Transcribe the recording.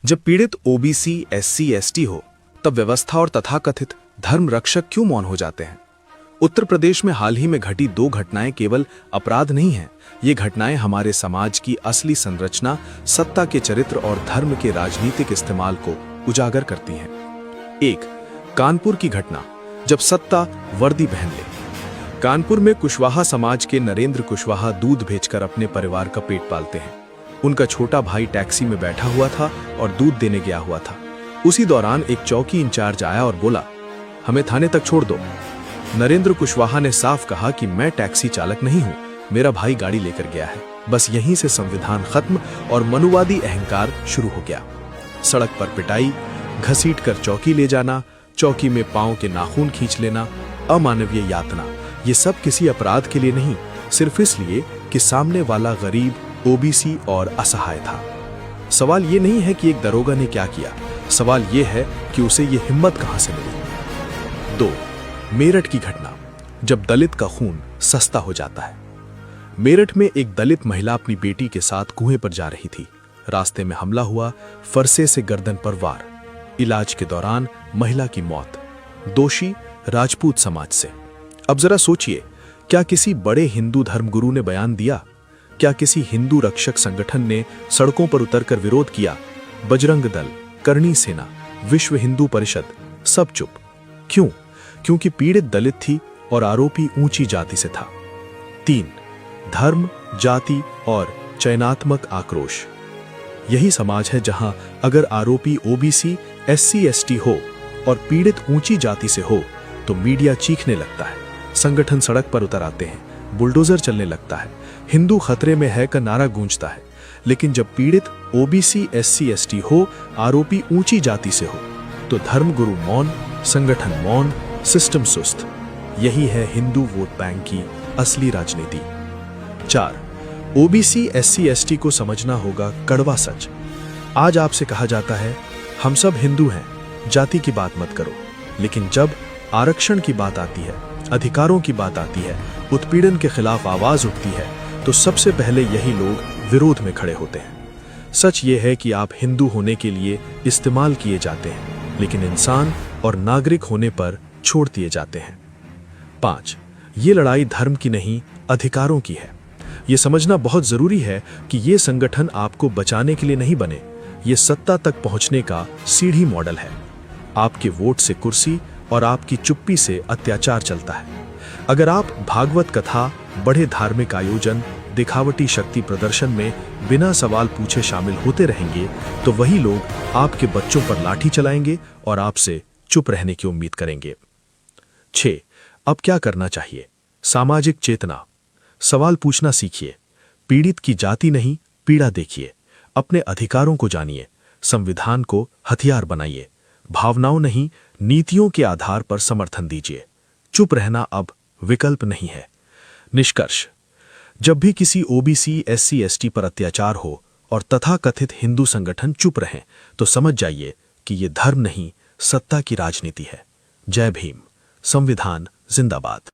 जब पीड़ित OBC, SC, ST हो, तब व्यवस्था और तथाकथित धर्म रक्षक क्यों मौन हो जाते हैं? उत्तर प्रदेश में हाल ही में घटी 2 घटनाएं केवल अपराध नहीं हैं, ये घटनाएं हमारे समाज की असली संरचना, सत्ता के चरित्र और धर्म के राजनीतिक इस्तेमाल को उजागर करती हैं। 1. कानपुर की घटना, जब सत्ता वर्दी पहन ले। कानपुर में कुशवाहा समाज के नरेंद्र कुशवाहा दूध बेचकर अपने परिवार का पेट पालते हैं। उनका छोटा भाई टैक्सी में बैठा हुआ था और दूध देने गया हुआ था। उसी दौरान एक चौकी इंचार्ज आया और बोला, हमें थाने तक छोड़ दो। नरेंद्र कुशवाहा ने साफ कहा कि मैं टैक्सी चालक नहीं हूं, मेरा भाई गाड़ी लेकर गया है। बस यहीं से संविधान खत्म और मनुवादी अहंकार शुरू हो गया। सड़क पर पिटाई, घसीट कर चौकी ले जाना, चौकी में पांव के नाखून खींच लेना, अमानवीय यातना, ये सब किसी अपराध के लिए नहीं, सिर्फ इसलिए कि सामने वाला गरीब, ओबीसी और असहाय था। सवाल ये नहीं है कि एक दरोगा ने क्या किया, सवाल ये है कि उसे ये हिम्मत कहां से मिली। 2. मेरठ की घटना, जब दलित का खून सस्ता हो जाता है। मेरठ में एक दलित महिला अपनी बेटी के साथ कुएं पर जा रही थी। रास्ते में हमला हुआ, फरसे से गर्दन पर वार। इलाज के दौरान महिला की मौत। दोषी राजपूत समाज से। अब जरा सोचिए, क्या किसी बड़े हिंदू धर्मगुरु ने बयान दिया? क्या किसी हिंदू रक्षक संगठन ने सड़कों पर उतरकर विरोध किया? बजरंग दल, करणी सेना, विश्व हिंदू परिषद, सब चुप। क्यों? क्योंकि पीड़ित दलित थी और आरोपी ऊंची जाति से था। 3. धर्म, जाति और चयनात्मक आक्रोश। यही समाज है जहां अगर आरोपी ओबीसी, एससी, एसटी हो और पीड़ित ऊंची जाति से हो तो मीडिया चीखने लगता है, संगठन सड़क पर उतर आते हैं, बुलडोजर चलने लगता है, हिंदू खतरे में है का नारा गूंजता है। लेकिन जब पीड़ित ओबीसी, एससी, एसटी हो, आरोपी ऊंची जाति से हो, तो धर्मगुरु मौन, संगठन मौन, सिस्टम सुस्त। यही है हिंदू वोट बैंक की असली राजनीति। 4. ओबीसी, एससी, एसटी को समझना होगा कड़वा सच। आज आपसे कहा जाता है, हम सब हिंदू हैं, जाति की बात मत करो। लेकिन जब आरक्षण की बात आती है, अधिकारों की बात आती है, उत्पीड़न के खिलाफ आवाज उठती है, तो सबसे पहले यही लोग विरोध में खड़े होते हैं। सच ये है कि आप हिंदू होने के लिए इस्तेमाल किए जाते हैं, लेकिन इंसान और नागरिक होने पर छोड़ दिए जाते हैं। 5. ये लड़ाई धर्म की नहीं, अधिकारों की है। ये समझना बहुत जरूरी है कि ये संगठन आपको बचाने के लिए नहीं बने, ये सत्ता तक पहुंचने का सीढ़ी मॉडल है। आपके वोट से कुर्सी और आपकी चुप्पी से अत्याचार चलता है। अगर आप भागवत कथा, बड़े धार्मिक आयोजन, दिखावटी शक्ति प्रदर्शन में बिना सवाल पूछे शामिल होते रहेंगे, तो वही लोग आपके बच्चों पर लाठी चलाएंगे और आपसे चुप रहने की उम्मीद करेंगे। 6. अब क्या करना चाहिए? सामाजिक चेतना। सवाल पूछना सीखिए। पीड़ित की जाति नहीं, पीड़ा देखिए। अपने अधिकारों को जानिए। संविधान को हथियार बनाइए। भावनाओं नहीं, नीतियों के आधार पर समर्थन दीजिए। चुप रहना अब विकल्प नहीं है। निष्कर्ष, जब भी किसी ओबीसी, एससी, एसटी पर अत्याचार हो और तथाकथित हिंदू संगठन चुप रहें, तो समझ जाइए कि ये धर्म नहीं, सत्ता की राजनीति है। जय भीम। संविधान जिंदाबाद।